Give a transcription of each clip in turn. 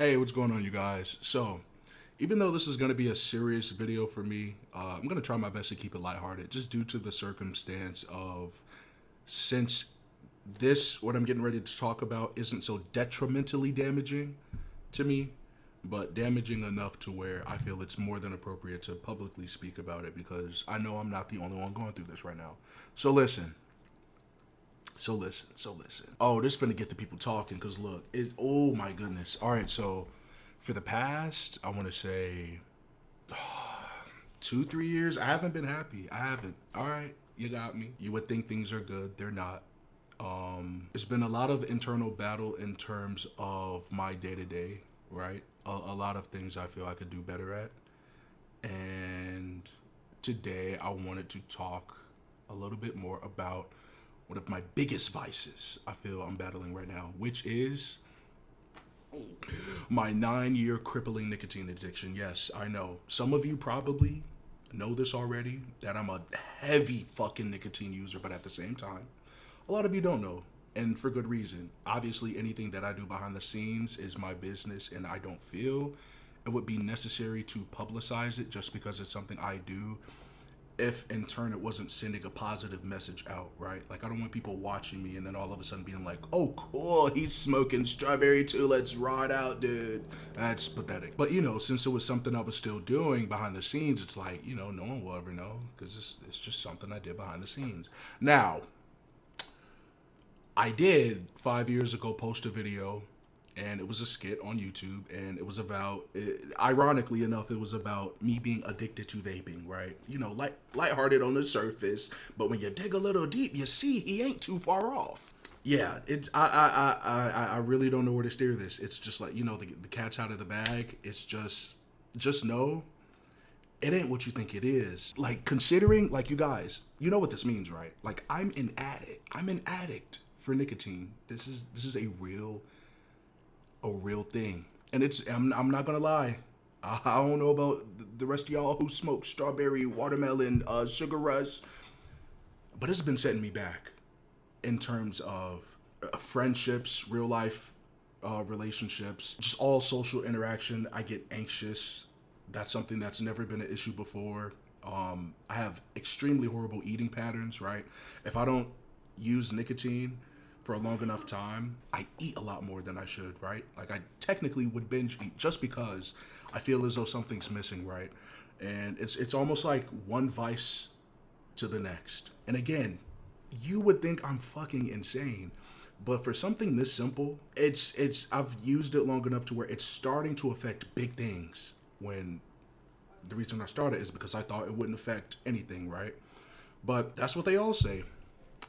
Hey, what's going on, you guys? So, even though this is going to be a serious video for me, I'm going to try my best to keep it lighthearted, just due to the circumstance of since what I'm getting ready to talk about, isn't so detrimentally damaging to me, but damaging enough to where I feel it's more than appropriate to publicly speak about it because I know I'm not the only one going through this right now. So listen. So listen. Oh, this finna get the people talking, cause look, oh my goodness. All right, so for the past, I want to say 2-3 years, I haven't been happy. I haven't. All right, you got me. You would think things are good, they're not. There's been a lot of internal battle in terms of my day to day, right? A lot of things I feel I could do better at, and today I wanted to talk a little bit more about one of my biggest vices I feel I'm battling right now, which is my 9-year crippling nicotine addiction. Yes, I know. Some of you probably know this already, that I'm a heavy fucking nicotine user, but at the same time, a lot of you don't know, and for good reason. Obviously, anything that I do behind the scenes is my business, and I don't feel it would be necessary to publicize it just because it's something I do, if in turn it wasn't sending a positive message out, right? Like, I don't want people watching me and then all of a sudden being like, oh cool, he's smoking strawberry too, let's ride out, dude. That's pathetic. But since it was something I was still doing behind the scenes, it's like, no one will ever know, because it's just something I did behind the scenes. Now, I did 5 years ago post a video, and it was a skit on YouTube, and it was about, ironically enough, it was about me being addicted to vaping, right? Lighthearted on the surface, but when you dig a little deep, you see he ain't too far off. Yeah, it's I really don't know where to steer this. It's just like, the cat's out of the bag. It's just know it ain't what you think it is. Like, considering, like, you guys, you know what this means, right? Like, I'm an addict for nicotine. This is a real thing. And I'm not gonna lie, I don't know about the rest of y'all who smoke strawberry, watermelon, sugar rush, but it's been setting me back in terms of friendships, real life relationships, just all social interaction. I get anxious. That's something that's never been an issue before. I have extremely horrible eating patterns, right? If I don't use nicotine for a long enough time, I eat a lot more than I should, right? Like, I technically would binge eat just because I feel as though something's missing, right? And it's almost like one vice to the next. And again, you would think I'm fucking insane, but for something this simple, I've used it long enough to where it's starting to affect big things. When the reason I started is because I thought it wouldn't affect anything, right? But that's what they all say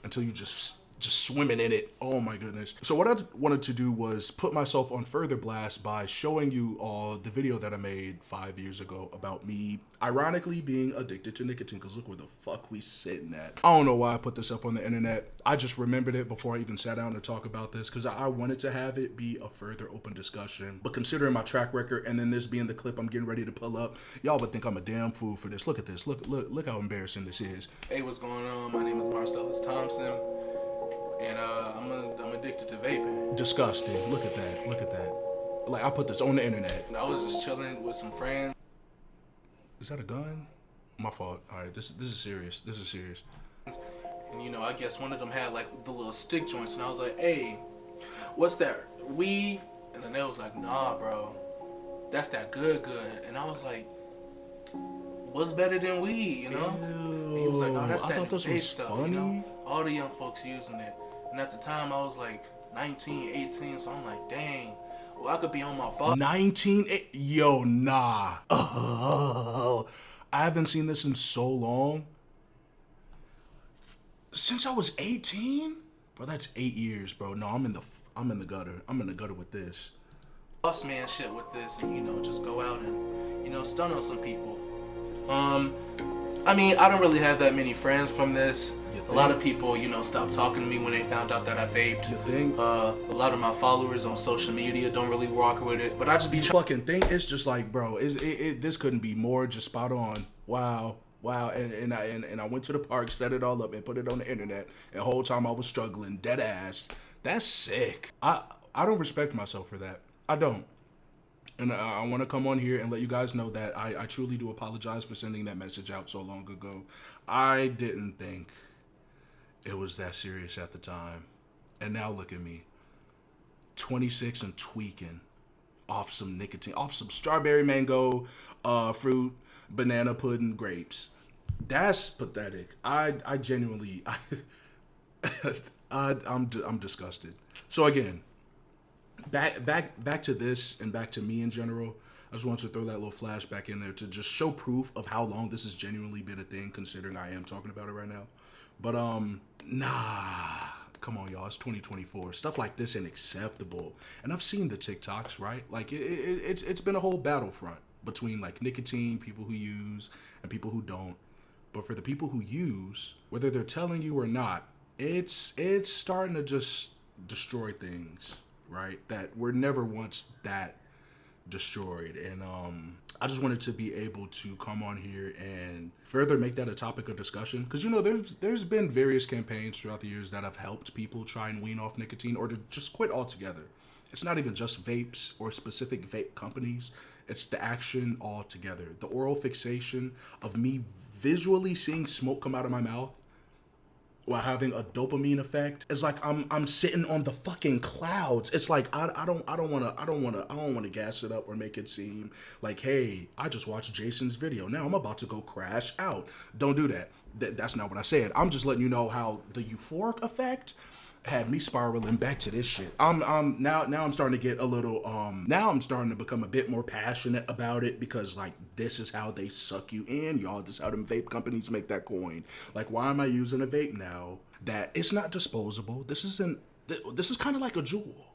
until you just swimming in it. Oh my goodness. So what I wanted to do was put myself on further blast by showing you all the video that I made 5 years ago about me ironically being addicted to nicotine, because look where the fuck we sitting at. I don't know why I put this up on the internet. I just remembered it before I even sat down to talk about this, because I wanted to have it be a further open discussion. But considering my track record, and then this being the clip I'm getting ready to pull up, y'all would think I'm a damn fool for this. Look at this. Look how embarrassing this is. Hey, what's going on? My name is Marcellus Thompson, and I'm addicted to vaping. Disgusting. Look at that. Like, I put this on the internet. And I was just chilling with some friends. Is that a gun? My fault. All right, this is serious. And I guess one of them had like the little stick joints, and I was like, "Hey, what's that? Weed?" And then they was like, "Nah, bro, that's that good." And I was like, "What's better than weed?" Ew. And he was like, "No, that's I that thought this vape was stuff." funny. All the young folks using it. And at the time, I was like 19, 18, so I'm like, dang, well, I could be on my butt. 19? Yo, nah. Oh, I haven't seen this in so long. Since I was 18? Bro, that's 8 years, bro. No, I'm in the gutter. I'm in the gutter with this. Boss man shit with this, and just go out and stun on some people. I mean, I don't really have that many friends from this. A lot of people, stopped talking to me when they found out that I vaped. You think? A lot of my followers on social media don't really rock with it, but I just be fucking think it's just like, bro, this couldn't be more just spot on. Wow. And I went to the park, set it all up, and put it on the internet. And the whole time I was struggling, dead ass. That's sick. I don't respect myself for that. I don't. And I want to come on here and let you guys know that I truly do apologize for sending that message out so long ago. I didn't think it was that serious at the time. And now look at me, 26 and tweaking off some nicotine, off some strawberry mango, fruit, banana pudding, grapes. That's pathetic. I genuinely, I'm disgusted. So again, back to this and back to me in general. I just wanted to throw that little flashback in there to just show proof of how long this has genuinely been a thing, considering I am talking about it right now. But nah, come on, y'all. It's 2024. Stuff like this ain't acceptable. And I've seen the TikToks, right? Like it's been a whole battlefront between like nicotine, people who use, and people who don't. But for the people who use, whether they're telling you or not, it's starting to just destroy things, right? That were never once that destroyed. And I just wanted to be able to come on here and further make that a topic of discussion, because there's been various campaigns throughout the years that have helped people try and wean off nicotine or to just quit altogether. It's not even just vapes or specific vape companies, it's the action altogether. The oral fixation of me visually seeing smoke come out of my mouth while having a dopamine effect is like I'm sitting on the fucking clouds. It's like I don't want to gas it up or make it seem like, hey, I just watched Jason's video, now I'm about to go crash out. Don't do that. That's not what I said. I'm just letting you know how the euphoric effect had me spiraling back to this shit. Now I'm starting to get a little now I'm starting to become a bit more passionate about it, because like this is how they suck you in, y'all. This is how them vape companies make that coin. Like, why am I using a vape now that it's not disposable? This is kind of like a jewel.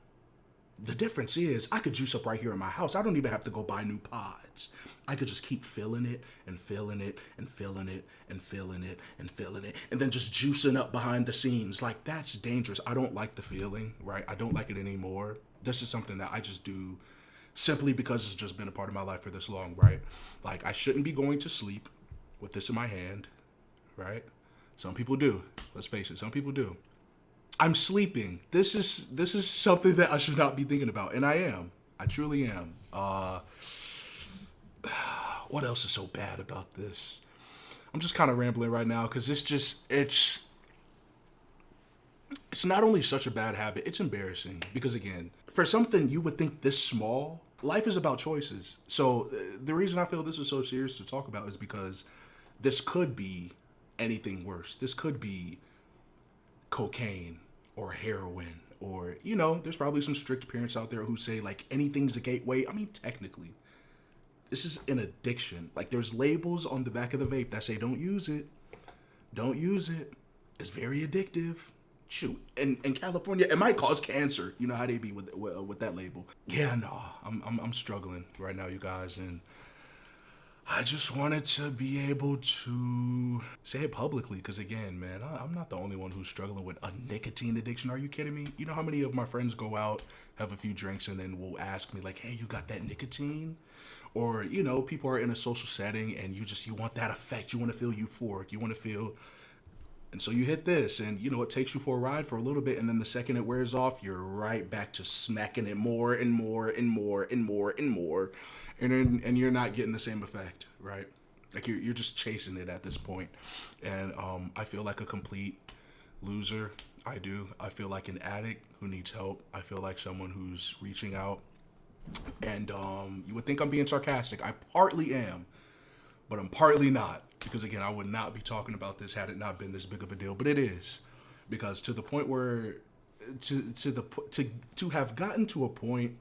The difference is I could juice up right here in my house. I don't even have to go buy new pods. I could just keep filling it and filling it and filling it and filling it and filling it, and then just juicing up behind the scenes. Like, that's dangerous. I don't like the feeling, right? I don't like it anymore. This is something that I just do simply because it's just been a part of my life for this long, right? Like, I shouldn't be going to sleep with this in my hand, right? Some people do. Let's face it, some people do. I'm sleeping. This is something that I should not be thinking about, and I am. I truly am. What else is so bad about this? I'm just kind of rambling right now because it's not only such a bad habit, it's embarrassing, because again, for something you would think this small, life is about choices. So the reason I feel this is so serious to talk about is because this could be anything worse. This could be cocaine or heroin, or, there's probably some strict parents out there who say like anything's a gateway. I mean, technically, this is an addiction. Like, there's labels on the back of the vape that say don't use it. Don't use it. It's very addictive. Shoot, in California, it might cause cancer. You know how they be with that label. Yeah, no, I'm struggling right now, you guys, and I just wanted to be able to say it publicly, because again, man, I'm not the only one who's struggling with a nicotine addiction. Are you kidding me? You know how many of my friends go out, have a few drinks, and then will ask me like, hey, you got that nicotine? Or, people are in a social setting and you want that effect. You want to feel euphoric. You want to feel, and so you hit this and, it takes you for a ride for a little bit. And then the second it wears off, you're right back to smacking it more and more and more and more and more. And you're not getting the same effect, right? Like, you're just chasing it at this point. And I feel like a complete loser. I do. I feel like an addict who needs help. I feel like someone who's reaching out. And you would think I'm being sarcastic. I partly am, but I'm partly not. Because again, I would not be talking about this had it not been this big of a deal. But it is, because to the point where to have gotten to a point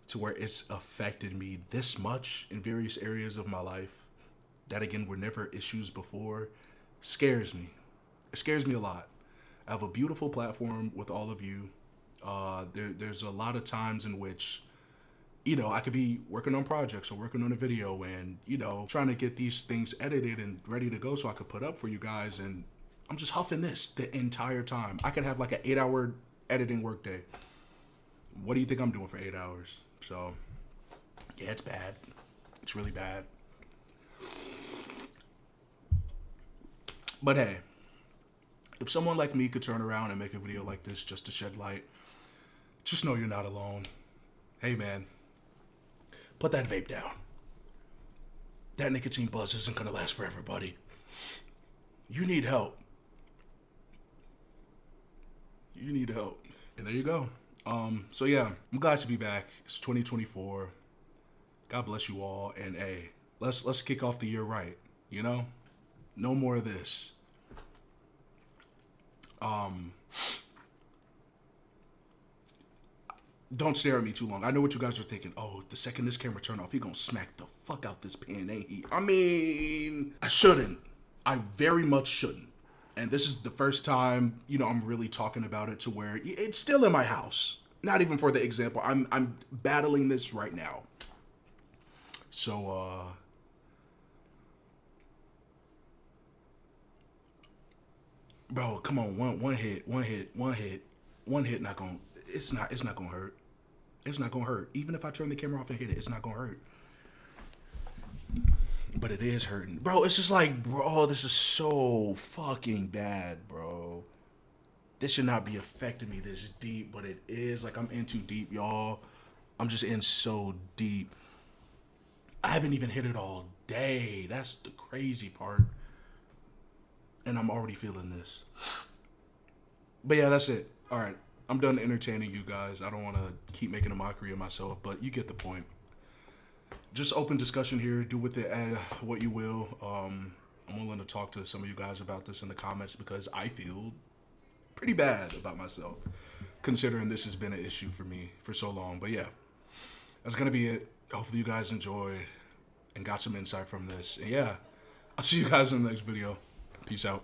to where it's affected me this much in various areas of my life that again were never issues before scares me. It scares me a lot. I have a beautiful platform with all of you. There's a lot of times in which I could be working on projects or working on a video and, trying to get these things edited and ready to go so I could put up for you guys. And I'm just huffing this the entire time. I could have like an 8-hour editing workday. What do you think I'm doing for 8 hours? So, yeah, it's bad. It's really bad. But hey, if someone like me could turn around and make a video like this just to shed light, just know you're not alone. Hey, man. Put that vape down. That nicotine buzz isn't gonna last forever, buddy. You need help. You need help. And there you go. So yeah, I'm glad to be back. It's 2024. God bless you all. And hey, let's kick off the year right. You know? No more of this. Don't stare at me too long. I know what you guys are thinking. Oh, the second this camera turn off, he gonna smack the fuck out this pen, ain't he? I mean, I shouldn't. I very much shouldn't. And this is the first time, you know, I'm really talking about it to where it's still in my house. Not even for the example. I'm battling this right now. So, bro, come on, one hit, not gonna, it's not gonna hurt. It's not gonna hurt. Even if I turn the camera off and hit it, it's not gonna hurt. But it is hurting. Bro, it's just like, bro, this is so fucking bad, bro. This should not be affecting me this deep, but it is. Like, I'm in too deep, y'all. I'm just in so deep. I haven't even hit it all day. That's the crazy part. And I'm already feeling this. But yeah, that's it. All right. I'm done entertaining you guys. I don't want to keep making a mockery of myself, but you get the point. Just open discussion here. Do with it what you will. I'm willing to talk to some of you guys about this in the comments because I feel pretty bad about myself, considering this has been an issue for me for so long. But yeah, that's going to be it. Hopefully you guys enjoyed and got some insight from this. And yeah, I'll see you guys in the next video. Peace out.